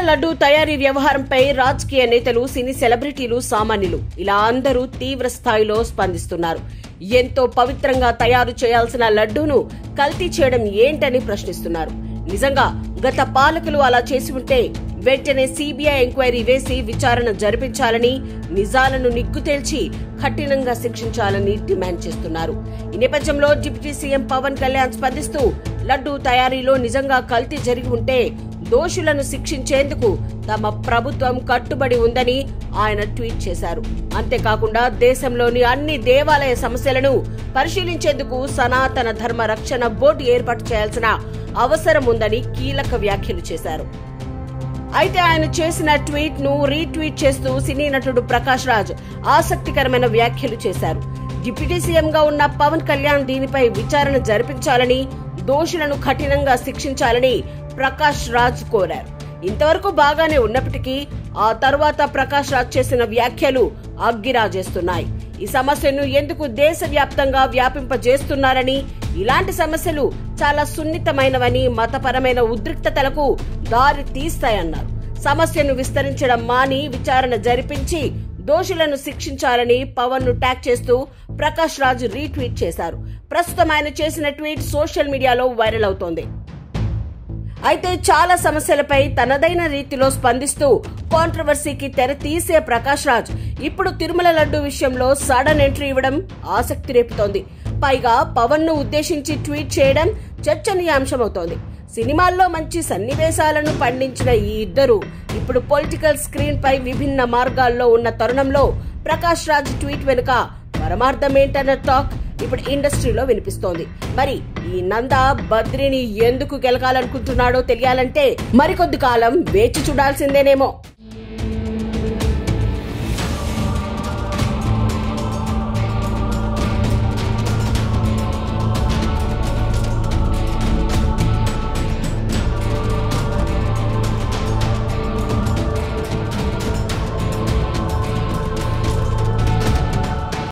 లడ్డూ తయారీ వ్యవహారంపై రాజకీయ నేతలు, సినీ సెలబ్రిటీలు, సామాన్యులు ఇలా అందరూ తీవ్ర స్థాయిలో స్పందిస్తున్నారు. ఎంతో పవిత్రంగా తయారు చేయాల్సిన లడ్డూను కల్తీ చేయడం ఏంటని ప్రశ్నిస్తున్నారు. నిజంగా గత పాలకులు అలా చేసి ఉంటే వెంటనే సిబిఐ ఎంక్వైరీ వేసి విచారణ జరిపించాలని, నిజాలను నిగ్గు తేల్చి కఠినంగా శిక్షించాలని డిమాండ్ చేస్తున్నారు. ఈ నేపథ్యంలో డిప్యూటీ సీఎం పవన్ కళ్యాణ్ స్పందిస్తూ లడ్డూ తయారీలో నిజంగా కల్తీ జరిగి ఉంటే దోషులను శిక్షించేందుకు తమ ప్రభుత్వం కట్టుబడి ఉందని ఆయన ట్వీట్ చేశారు. అంతేకాకుండా దేశంలోని అన్ని దేవాలయ సమస్యలను పరిశీలించేందుకు సనాతన ధర్మ రక్షణ బోర్డు ఏర్పాటు చేయాల్సిన అవసరం ఉందని కీలక వ్యాఖ్యలు చేశారు. అయితే ఆయన చేసిన ట్వీట్ ను రీట్వీట్ చేస్తూ సినీ నటుడు ప్రకాష్ రాజ్ ఆసక్తికరమైన వ్యాఖ్యలు చేశారు. డిప్యూటీ సీఎం గా ఉన్న పవన్ కళ్యాణ్ దీనిపై విచారణ జరిపించాలని, దోషులను కఠినంగా శిక్షించాలని ప్రకాష్ రాజ్ కోరారు. ఇంతవరకు బాగానే ఉన్నప్పటికీ ఆ తర్వాత ప్రకాష్ రాజ్ చేసిన వ్యాఖ్యలు అగ్గిరాజేస్తున్నాయి. ఈ సమస్యను ఎందుకు దేశవ్యాప్తంగా వ్యాపింపజేస్తున్నారని, ఇలాంటి సమస్యలు చాలా సున్నితమైనవని, మతపరమైన ఉద్రిక్తతలకు దారి తీస్తాయన్నారు. సమస్యను విస్తరించడం మాని విచారణ జరిపించి దోషులను శిక్షించాలని పవన్ ను ట్యాగ్ చేస్తూ ప్రకాష్ రాజ్ రీట్వీట్ చేశారు. ప్రస్తుతం ఆయన చేసిన ట్వీట్ సోషల్ మీడియాలో వైరల్ అవుతోంది. అయితే చాలా సమస్యలపై తనదైన రీతిలో స్పందిస్తూ కాంట్రవర్సీకి తెర తీసే ప్రకాష్ రాజ్ ఇప్పుడు తిరుమల లడ్డు విషయంలో సడన్ ఎంట్రీ ఇవ్వడం ఆసక్తి రేపుతోంది. పైగా పవన్ ను ఉద్దేశించి ట్వీట్ చేయడం చర్చనీయాంశమవుతోంది. సినిమాల్లో మంచి సన్నివేశాలను పండించిన ఈ ఇద్దరు ఇప్పుడు పొలిటికల్ స్క్రీన్ పై విభిన్న మార్గాల్లో ఉన్న తరుణంలో ప్రకాష్ రాజ్ ట్వీట్ వెనుక పరమార్థమేంటన్న టాక్ ఇప్పుడు ఇండస్ట్రీలో వినిపిస్తోంది. మరి ఈ నంద బద్రిని ఎందుకు గెలకాలనుకుంటున్నాడో తెలియాలంటే మరికొద్ది కాలం వేచి చూడాల్సిందేనేమో.